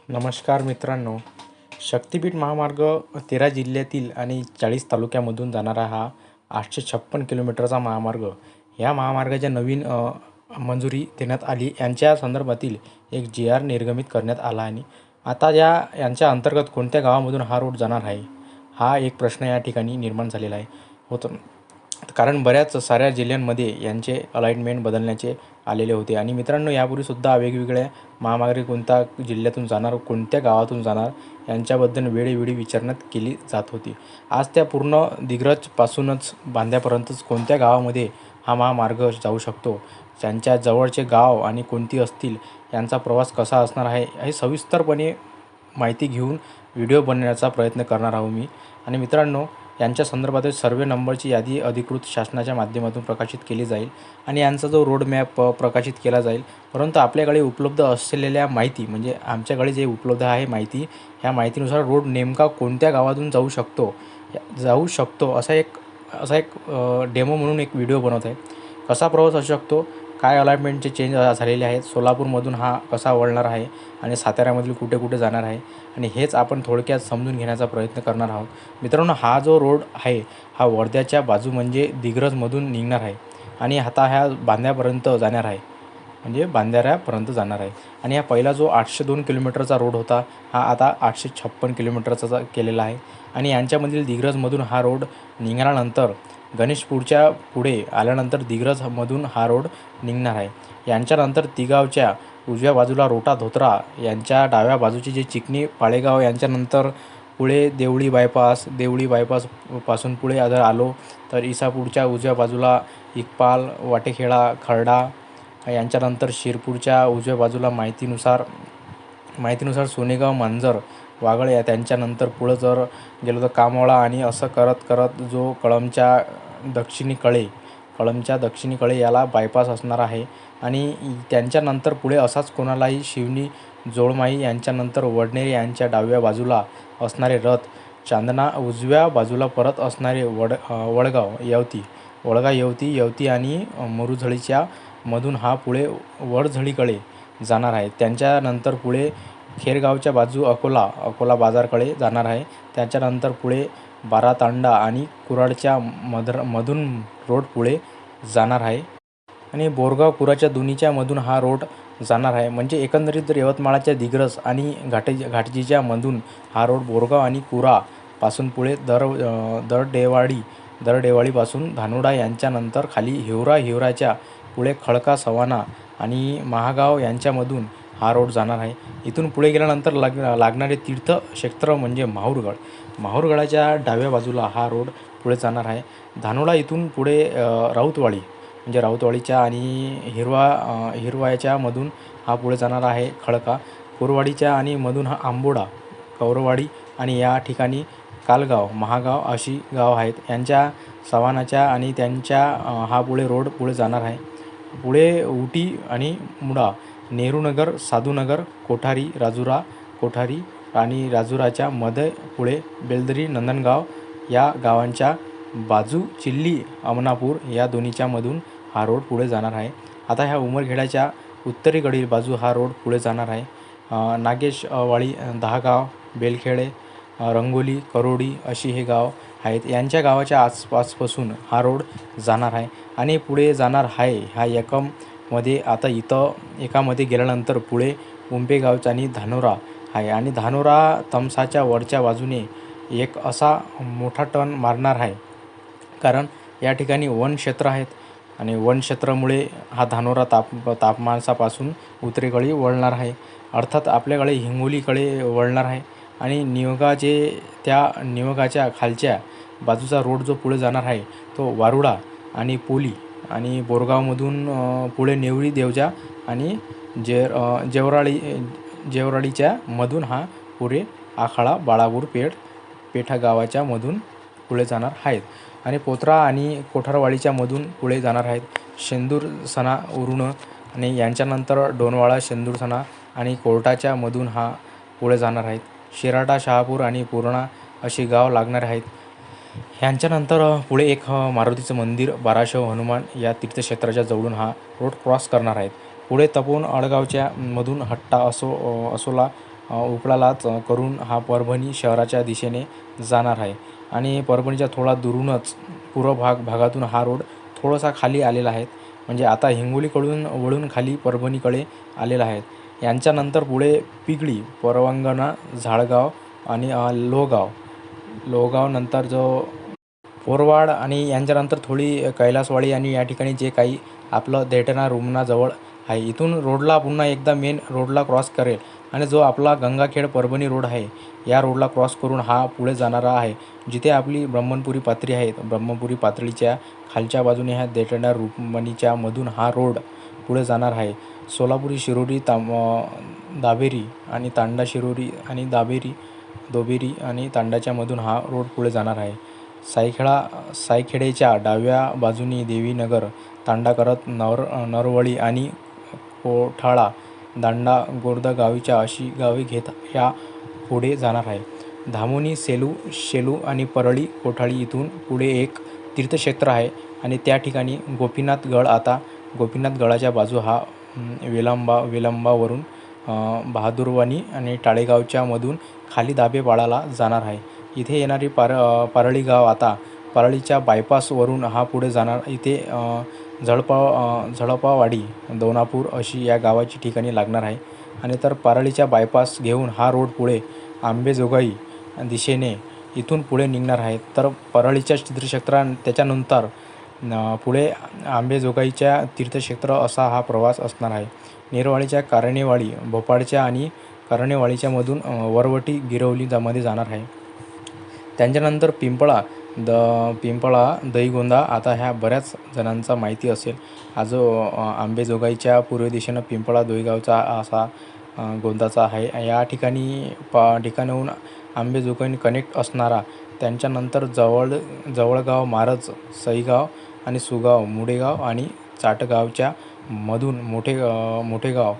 नमस्कार मित्रांनो, शक्तिपीठ महामार्ग 13 जिल्ह्यातील आणि 40 तालुक्यामधून जाणारा हा 856 किलोमीटरचा महामार्ग. या महामार्गाच्या नवीन मंजुरी देण्यात आली यांच्या संदर्भातील एक GR निर्गमित करण्यात आला आणि आता यांच्या अंतर्गत कोणत्या गावामधून हा रोड जाणार आहे, हा एक प्रश्न या ठिकाणी निर्माण झालेला होता. कारण बऱ्याच साऱ्या जिल्ह्यांमध्ये यांचे अलाइनमेंट बदलण्याचे आलेले होते. आणि मित्रांनो, यापूर्वीसुद्धा वेगवेगळ्या महामार्ग कोणत्या जिल्ह्यातून जाणार, कोणत्या गावातून जाणार यांच्याबद्दल वेळोवेळी विचारण्यात केली जात होती. आज त्या पूर्ण दिग्रजपासूनच बांद्यापर्यंतच कोणत्या गावामध्ये हा महामार्ग जाऊ शकतो, त्यांच्या जवळचे गाव आणि कोणती असतील, यांचा प्रवास कसा असणार आहे, हे सविस्तरपणे माहिती घेऊन व्हिडिओ बनवण्याचा प्रयत्न करणार आहोत मी. आणि मित्रांनो, यांच्या संदर्भातील सर्वे नंबरची यादी अधिकृत शासनाच्या माध्यमातून प्रकाशित केली जाईल आणि यांचा जो रोड मॅप प्रकाशित केला जाईल. परंतु आपल्याकडे उपलब्ध असलेल्या माहिती, म्हणजे आमच्याकडे जे उपलब्ध आहे माहिती, ह्या माहितीनुसार रोड नेमका कोणत्या गावातून जाऊ शकतो असा एक डेमो म्हणून एक व्हिडिओ बनवत आहे. कसा प्रवास असू शकतो, काय अलाइनमेंटचे चेंज झालेले आहेत, सोलापूरमधून हा कसा वळणार आहे आणि साताऱ्यामधील कुठे कुठे जाणार आहे, आणि हेच आपण थोडक्यात समजून घेण्याचा प्रयत्न करणार आहोत. मित्रांनो, हा जो रोड आहे हा वर्ध्याच्या बाजू म्हणजे दिग्रजमधून निघणार आहे आणि आता ह्या बांद्यापर्यंत जाणार आहे, म्हणजे बांद्याऱ्यापर्यंत जाणार आहे. आणि हा पहिला जो 802 किलोमीटरचा रोड होता हा आता 856 किलोमीटरचा केलेला आहे. आणि यांच्यामधील दिग्रजमधून हा रोड निघाल्यानंतर गणेशपूरच्या पुढे आल्यानंतर दिग्रजमधून हा रोड निघणार आहे. यांच्यानंतर तिगावच्या उजव्या बाजूला रोटा धोत्रा, यांच्या डाव्या बाजूची जे चिकणी पाळेगाव, यांच्यानंतर पुढे देवळी बायपासपासून पुढे जर आलो तर इसापूरच्या उजव्या बाजूला इकपाल, वाटेखेडा, खर्डा, यांच्यानंतर शिरपूरच्या उजव्या बाजूला माहितीनुसार सोनेगाव, मांजर, वागळ, त्यांच्यानंतर पुढं जर गेलो तर कामोळा, आणि असं करत करत जो कळमच्या दक्षिणी कळे याला बायपास असणार आहे. आणि त्यांच्यानंतर पुढे असाच कोणालाही शिवनी, जोळमाई, यांच्यानंतर वडनेरे यांच्या डाव्या बाजूला असणारे रथ, चांदणा उजव्या बाजूला परत असणारे वडगाव, येवती आणि मुरुझळीच्या मधून हा पुढे वडझळीकडे जाणार आहे. त्यांच्यानंतर पुढे खेरगावच्या बाजू अकोला बाजारकडे जाणार आहे. त्याच्यानंतर पुढे बारातांडा आणि कुराडच्या मधून रोड पुढे जाणार आहे आणि बोरगाव कुराच्या दोन्हीच्या मधून हा रोड जाणार आहे. म्हणजे एकंदरीत यवतमाळच्या दिग्रज आणि घाटजीच्या मधून हा रोड बोरगाव आणि कुरा पासून पुढे दरडेवाळीपासून धानोडा, यांच्यानंतर खाली हिवराच्या पुढे खडका, सवाना आणि महागाव यांच्यामधून हा रोड जाणार आहे. इथून पुढे गेल्यानंतर लागणारे तीर्थक्षेत्र म्हणजे माहूरगडाच्या डाव्या बाजूला हा रोड पुढे जाणार आहे. धानोडा इथून पुढे राऊतवाडी, म्हणजे राऊतवाडीच्या आणि हिरवायाच्या मधून हा पुढे जाणार आहे. खडका, कोरवाडीच्या आणि मधून हा आंबोडा, कौरवाडी, आणि या ठिकाणी कालगाव, महागाव अशी गाव आहेत. यांच्या सवानाच्या आणि त्यांच्या हा रोड पुढे जाणार आहे. पुढे उटी आणि मुडा, नेहरूनगर, साधूनगर, कोठारी आणि राजुराच्या मध्ये पुढे बेलदरी, नंदनगाव या गावांच्या बाजू, चिल्ली, अमनापूर या दोन्हीच्या मधून हा रोड पुढे जाणार आहे. आता ह्या उमरखेड्याच्या उत्तरेकडील बाजू हा रोड पुढे जाणार आहे. नागेशवाडी, दहागाव, बेलखेडे, रंगोली, करोडी अशी हे गाव आहेत. यांच्या गावाच्या आसपासपासून हा रोड जाणार आहे आणि पुढे जाणार आहे ह्या एकमध्ये. आता इथं एकामध्ये गेल्यानंतर पुढे उंपेगावचा आणि धानोरा आहे आणि धानोरा तमसाच्या वरच्या बाजूने एक असा मोठा टर्न मारणार आहे, कारण या ठिकाणी वनक्षेत्र आहेत आणि वनक्षेत्रामुळे हा धानोरा तापमानापासून उत्तरेकडे वळणार आहे, अर्थात आपल्याकडे हिंगोलीकडे वळणार आहे. आणि निवगाच्या खालच्या बाजूचा रोड जो पुढे जाणार आहे तो वारुडा आणि पोली आणि बोरगावमधून पुढे नेवरी, देवजा आणि जेवराडीच्या मधून हा पुढे आखाडा, बाळापूर, पेठा गावाच्या मधून पुढे जाणार आहेत. आणि पोत्रा आणि कोठारवाडीच्या मधून पुढे जाणार आहेत. शेंदूरसणा, उरुण आणि यांच्यानंतर डोनवाळा, शेंदूरसणा आणि कोर्टाच्या मधून हा पुढे जाणार आहेत. शिराडा, शहापूर आणि पूर्णा अशी गाव लागणारे आहेत. ह्यांच्यानंतर पुढे एक मारुतीचं मंदिर, बाराशव हनुमान या तीर्थक्षेत्राच्या जवळून हा रोड क्रॉस करणार आहेत. पुढे तपोन, अडगावच्या मधून हट्टा, असोला, उपळालाच करून हा परभणी शहराच्या दिशेने जाणार आहे. आणि परभणीच्या थोडा दुरूनच पूर्व भागातून हा रोड थोडासा खाली आलेला आहे. म्हणजे आता हिंगोलीकडून वळून खाली परभणीकडे आलेला आहे. यांच्यानंतर पुढे पिगळी, परवंगणा, झाडगाव आणि लोहगाव नंतर जो पोरवाड आणि यांच्यानंतर थोडी कैलासवाडी आणि या ठिकाणी जे काही आपलं दैठणा रुग्णाजवळ आहे. इथून रोडला पुन्हा एकदा मेन रोडला क्रॉस करेल आणि जो आपला गंगाखेड परभणी रोड आहे या रोडला क्रॉस करून हा पुढे जाणारा आहे. जिथे आपली ब्रह्मपुरी पातळी आहे, ब्रह्मपुरी पातळीच्या खालच्या बाजूने ह्या दैठणा रुक्मिणीच्या मधून हा रोड पुढे जाणार आहे. सोलापुरी, शिरोरी, दाभेरी आणि तांडा, शिरोरी आणि दोबेरी आणि तांडाच्या मधून हा रोड पुढे जाणार आहे. सायखेडेच्या डाव्या बाजूनी देवीनगर, तांडा करत नरवळी आणि कोठाळा, दांडा, गोर्दगावीच्या अशी गावे घेत ह्या पुढे जाणार आहे. धामोनी, शेलू आणि परळी कोठाळी इथून पुढे एक तीर्थक्षेत्र आहे आणि त्या ठिकाणी गोपीनाथगड. आता गोपीनाथगडाच्या बाजू हा वेलंबावरून बहादूरवानी आणि टाळेगावच्या मधून खाली दाभेपाडाला जाणार आहे. इथे येणारी पारळी गाव आता पारळीच्या बायपासवरून हा पुढे जाणार. इथे झळपावाडी, दोनापूर अशी या गावाची ठिकाणी लागणार आहे. आणि तर पारळीच्या बायपास घेऊन हा रोड पुढे आंबेजोगाई दिशेने इथून पुढे निघणार आहे. तर परळीच्या तीर्थक्षेत्रा त्याच्यानंतर पुढे आंबेजोगाईच्या तीर्थक्षेत्र असा हा प्रवास असणार आहे. नेरवाळीच्या कारणेवाडी, भोपाळच्या आणि कारणेवाडीच्या मधून वरवटी, गिरवली मध्ये जाणार आहे. त्यांच्यानंतर पिंपळा, दहीगोंदा. आता ह्या बऱ्याच जणांचा माहिती असेल. हा जो आंबेजोगाईच्या पूर्व दिशेनं पिंपळा दोईगावचा असा गोंदाचा आहे. या ठिकाणाहून आंबेजोगाई कनेक्ट असणारा. त्यांच्यानंतर जवळगाव, मारज, सईगाव आणि सुगाव, मुडेगाव आणि चाटगावच्या मधून मोठेगाव,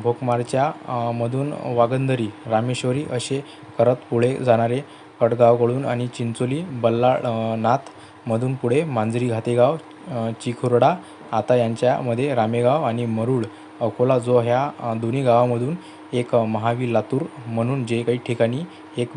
भोकमारच्या मधून वागंदरी, रामेश्वरी असे करत पुढे जाणारे. कडगावकडून आणि चिंचोली, बल्लाळनाथ मधून पुढे मांजरी, घातेगाव, चिखुर्डा. आता यांच्यामध्ये रामेगाव आणि मरुड, अकोला जो ह्या दोन्ही गावामधून एक महावीर, लातूर म्हणून जे काही ठिकाणी एक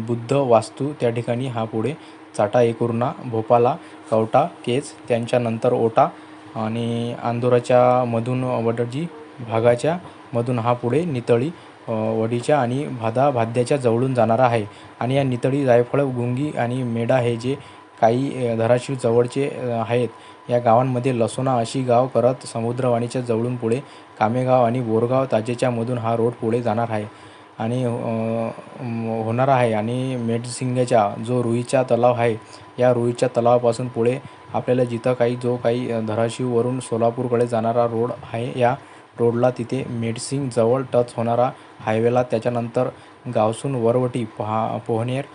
बुद्ध वास्तू, त्या ठिकाणी हा पुढे चाटा, एकुर्णा, भोपाला, कवटा, केज, त्यांच्यानंतर ओटा आणि अंदोराच्या मधून वडजी भागाच्या मधून हा पुढे नितळी, वडीच्या आणि भाद्याच्या जवळून जाणारा आहे. आणि या नितळी, जायफळ, गुंगी आणि मेढा हे जे काही धाराशिव जवळचे आहेत या गावांमध्ये लसोना अशी गाव करत समुद्रवाणीच्या जवळून पुढे कामेगाव आणि बोरगाव ताजेच्या मधून हा रोड पुढे जाणार आहे आणि होणार आहे. आणि मेडसिंगच्या जो रुईचा तलाव आहे या रुईच्या तलावापासून पुढे आपल्याला जिथं जो काही धाराशिववरून सोलापूरकडे जाणारा रोड आहे या रोडला तिथे मेडसिंग जवळ टच होणारा हायवेला. त्याच्यानंतर गावसून वरवटी, पोहनेर,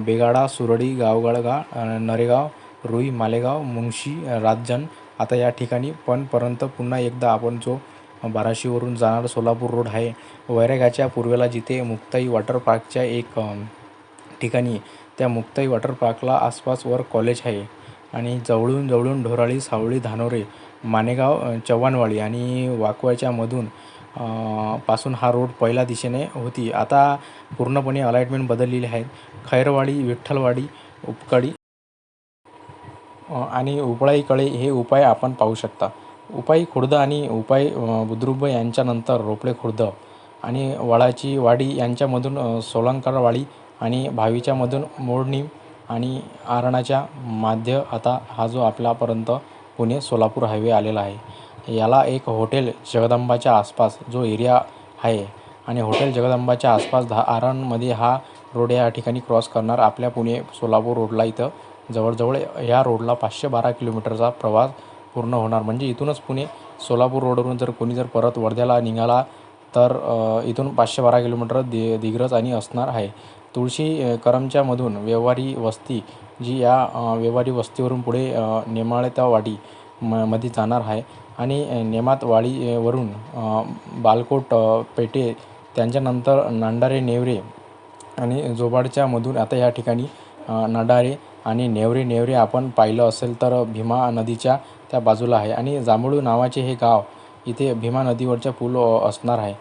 बेगाडा, सुरडी, गावगळगा, नरेगाव, रुई, मालेगाव, मुंगशी, रातजण. आता या ठिकाणी पर्यंत पुन्हा एकदा आपण जो बाराशीवरून जाणारा सोलापूर रोड आहे वैरागाच्या पूर्वेला जिथे मुक्ताई वॉटर पार्कच्या एक ठिकाणी, त्या मुक्ताई वॉटर पार्कला आसपास वर कॉलेज आहे आणि जवळून ढोराळी, सावळी, धानोरे, मानेगाव, चव्हाणवाडी आणि वाकवाच्या मधून पासून हा रोड पहिल्या दिशेने होती. आता पूर्णपणे अलाइटमेंट बदललेली आहे. खैरवाडी, विठ्ठलवाडी, उपकडी आणि उपळाईकडे हे उपाय आपण पाहू शकता. उपाई खुर्द आणि उपाई बुद्रुक यांच्यानंतर रोपडे खुर्द आणि वळाची वाडी यांच्यामधून सोलंकारवाडी आणि भावीच्या मधून मोडणी आणि आरणाच्या माध्य. आता हा जो आपल्यापर्यंत पुणे सोलापूर हायवे आलेला आहे. याला एक हॉटेल जगदंबाच्या आसपास जो एरिया आहे आणि हॉटेल जगदंबाच्या आसपास आरणमध्ये हा रोड या ठिकाणी क्रॉस करणार. आपल्या पुणे सोलापूर रोडला इथं जवळजवळ या रोडला 512 किलोमीटरचा प्रवास पूर्ण होणार. म्हणजे इथूनच पुणे सोलापूर रोडवरून जर कोणी जर परत वर्ध्याला निघाला तर इथून 512 किलोमीटर दिग्रज आणि असणार आहे. तुळशी करमच्या मधून व्यवहारी वस्ती, जी या व्यवहारी वस्तीवरून पुढे नेमाळतावाडी मध्ये जाणार आहे आणि नेमातवाडीवरून बालकोट, पेटे, त्यांच्यानंतर नांडारे, नेवरे आणि जोबाडच्या मधून. आता या ठिकाणी नांडारे आणि नेवरे आपण पाहिलं असेल तर भीमा नदीच्या त्या बाजूला आहे आणि जांभूळ नावाचे हे गाव इथे भीमा नदीवरच्या पूल असणार आहे.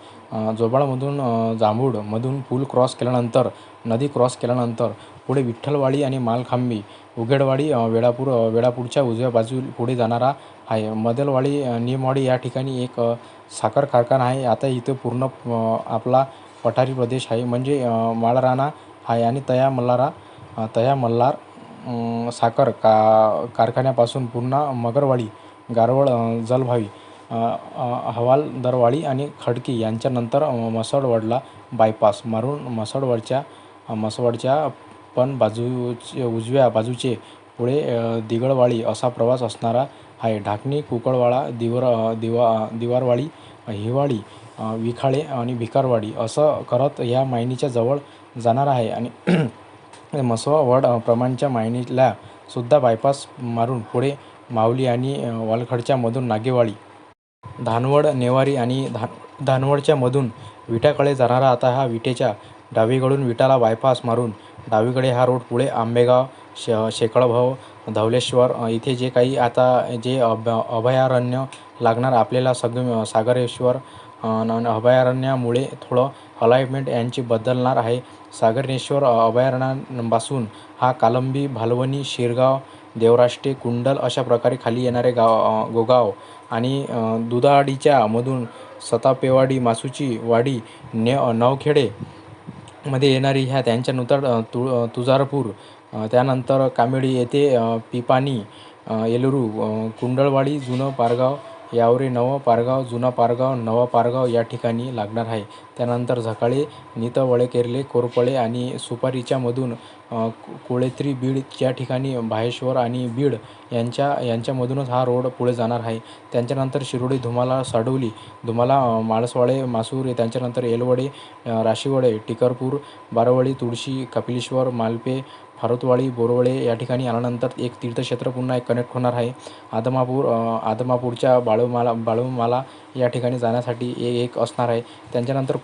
जोबाळमधून जांभूडमधून पूल क्रॉस केल्यानंतर, नदी क्रॉस केल्यानंतर पुढे विठ्ठलवाडी आणि मालखांबी, उघेडवाडी, वेळापूरच्या उजव्या बाजू पुढे जाणारा आहे. मदलवाडी, निमवाडी या ठिकाणी एक साखर कारखाना आहे. आता इथे पूर्ण आपला पठारी प्रदेश आहे, म्हणजे माळराना आहे. आणि तया मल्हार साखर कारखान्यापासून पुन्हा मगरवाडी, गारवळ, जलभावी, हवालदरवाडी आणि खडकी यांच्यानंतर मसडवडला बायपास मारून मसवडच्या पण उजव्या बाजूचे पुढे दिगळवाडी असा प्रवास असणारा आहे. ढाकणी, कुकळवाडा, दिवारवाडी, हिवाळी, विखाळे आणि भिकारवाडी असं करत या मायनीच्या जवळ जाणार आहे. आणि मसवड प्रमाणच्या मायनीला सुद्धा बायपास मारून पुढे माऊली आणि वालखडच्या मधून नागेवाडी, धानवड, नेवारी आणि धानवडच्या मधून विट्याकडे जाणारा. आता हा विटेच्या डावीकडून विटाला बायपास मारून डावीकडे हा रोड पुढे आंबेगाव, शेकळभव, धवलेश्वर इथे जे काही आता जे अभयारण्य लागणार आपल्याला सागरेश्वर अभयारण्यामुळे थोडं अलाइनमेंट यांची बदलणार आहे. सागरेश्वर अभयारण्यापासून हा कालंबी, भालवणी, शिरगाव, देवराष्ट्रे, कुंडल अशा प्रकारे खाली येणारे गोगाव आणि दुधाडीच्या मधून सतापेवाडी, मासूची वाडी, नवखेडे मध्ये येणारी ह्या त्यांच्यानंतर तुळजापूर, त्यानंतर कामेडी येथे पिपाणी, येलुरू, कुंडलवाडी, जुनं पारगाव, यावरे, नवं पारगाव, जुना पारगाव, नवा पारगाव या ठिकाणी लागणार आहे. त्यानंतर झकाळे, नितवळेकेर्ले, कोरपळे आणि सुपारीच्या मधून कोळेत्री, बीड या ठिकाणी भायेश्वर आणि बीड यांच्यामधूनच हा रोड पुढे जाणार आहे. त्यांच्यानंतर शिरोडी, धुमाला, साडोली, धुमाला, माळसवाडे, मासूर, त्यांच्यानंतर येलवडे, राशिवडे, टिकरपूर, बारवळी, तुळशी, कपिलेश्वर, मालपे, फारुतवाडी, बोरवळे या ठिकाणी आल्यानंतर एक तीर्थक्षेत्र पुन्हा एक कनेक्ट होणार आहे. आदमापूरच्या बाळूमाला या ठिकाणी जाण्यासाठी एक असणार आहे. त्यांच्यानंतर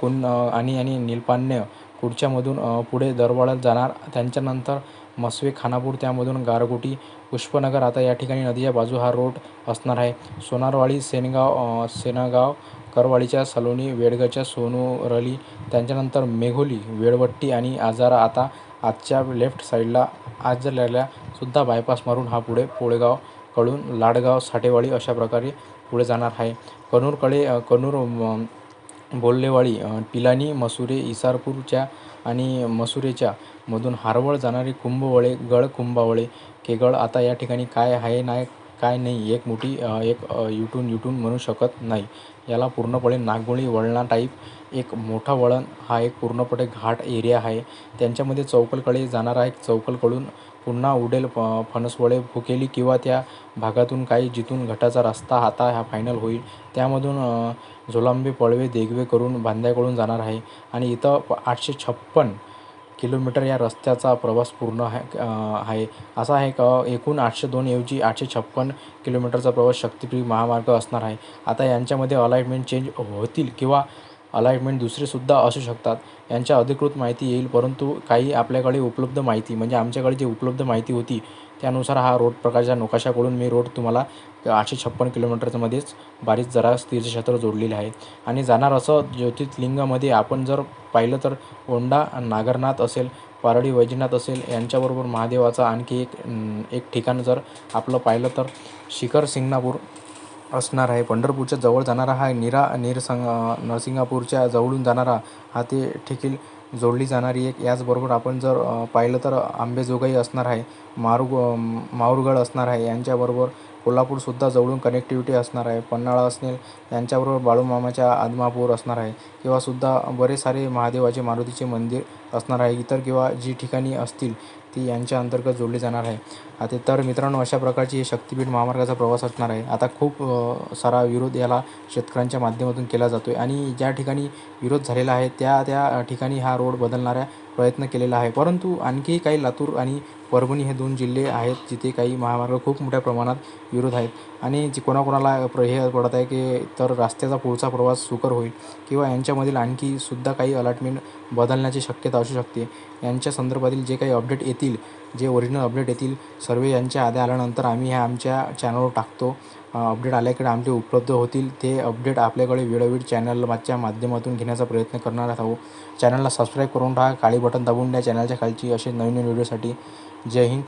आणि निलपाण्य कुडच्यामधून पुढे दरवाढ्यात जाणार. त्यांच्यानंतर मसवे, खानापूर, त्यामधून गारगोटी, पुष्पनगर. आता या ठिकाणी नदीच्या बाजू हा रोड असणार आहे. सोनारवाडी, सेनगाव, करवाडीच्या सलोनी, वेडगच्या सोनुरली, त्यांच्यानंतर मेघोली, वेळवट्टी आणि आजारा. आता आजच्या लेफ्ट साईडला आजल्याला सुद्धा बायपास मारून हा पुढे पोळेगाव, कळून, लाडगाव, साठेवाडी अशा प्रकारे पुढे जाणार आहे. कणूर, बोल्लेवाडी, पिलानी, मसुरे, इसारपूरच्या आणि मसुरेच्या मधून हारवळ जाणारी कुंभवळे, कुंभावळे, केगळ. आता या ठिकाणी काय आहे काय नाही एक मोठी युटून म्हणू शकत नाही. याला पूर्णपणे नागमोडी वळणा टाईप एक मोठा वळण हा एक पूर्णपणे घाट एरिया आहे. त्यांच्यामध्ये चौकलकडे जाणारा एक चौकलकडून पुन्हा उडेल फणसवळे, भुकेली किंवा त्या भागातून काही जिथून घाटाचा रस्ता आता हा फायनल होईल त्यामधून झोलांबे, पळवे, देगवे करून बांद्याकडून जाणार आहे. आणि इथं 856 किलोमीटर या रस्त्याचा प्रवास पूर्ण आहे. असा आहे एकूण 802 ऐवजी 856 किलोमीटरचा प्रवास शक्तिपीठ महामार्ग असणार आहे. आता यांच्यामध्ये अलाइनमेंट चेंज होतील किंवा अलाइनमेंट दुसरेसुद्धा असू शकतात. यांच्या अधिकृत माहिती येईल, परंतु काही आपल्याकडे उपलब्ध माहिती म्हणजे आमच्याकडे जी उपलब्ध माहिती होती त्यानुसार हा रोड प्रकारच्या नकाशाकडून मी रोड तुम्हाला 856 किलोमीटरमध्येच बारीक जरा तीर्थक्षेत्र जोडलेले आहे. आणि जाणार असं ज्योतिर्लिंगामध्ये आपण जर पाहिलं तर औंढा नागनाथ असेल, पारडी वैजनाथ असेल, यांच्याबरोबर महादेवाचा आणखी एक ठिकाण जर आपलं पाहिलं तर शिखर शिंगणापूर असणार आहे. पंढरपूरच्या जवळ जाणारा हा नरसिंगापूरच्या जवळून जाणारा हा ते देखील जोडली जाणारी एक. याचबरोबर आपण जर पाहिलं तर आंबेजोगाई असणार आहे, माहूरगड असणार आहे. यांच्याबरोबर कोल्हापूरसुद्धा जवळून कनेक्टिव्हिटी असणार आहे. पन्हाळा असेल, यांच्याबरोबर बाळूमामाच्या आदमापूर असणार आहे किंवा सुद्धा बरेच सारे महादेवाचे, मारुतीचे मंदिर असणार आहे. इतर किंवा जी ठिकाणी असतील ती यांच्या अंतर्गत जोडली जाणार आहे. आता तर मित्रांनो, अशा प्रकारची हे शक्तिपीठ महामार्गाचा प्रवास असणार आहे. आता खूप सारा विरोध याला शेतकऱ्यांच्या माध्यमातून केला जातो आहे आणि ज्या ठिकाणी विरोध झालेला आहे त्या ठिकाणी हा रोड बदलणारा प्रयत्न केलेला आहे. परंतु आणखी काही लातूर आणि परभणी हे 2 जिल्हे आहेत जिथे काही महामार्ग खूप मोठ्या प्रमाणात विरोध आहेत आणि कोणाकोणाला हे पडत आहे की तर रस्त्याचा पुढचा प्रवास सुकर होईल किंवा यांच्यामधील आणखी सुद्धा काही अलॉटमेंट बदलण्याची शक्यता असू शकते. यांच्या संदर्भातील जे काही अपडेट येतील, जे ओरिजिनल अपडेट येतील, सर्व यांच्या आधी आल्यानंतर आम्ही ह्या आमच्या चॅनलवर टाकतो. अपडेट आल्याकडे आमचे उपलब्ध होतील ते अपडेट आपल्याकडे वेळोवेळी चॅनलच्या माध्यमातून घेण्याचा प्रयत्न करणार आहोत. चॅनलला सबस्क्राईब करून टाका, काळे बटन दाबून द्या चॅनलच्या खालची असे नवीन व्हिडिओसाठी. जय हिंद.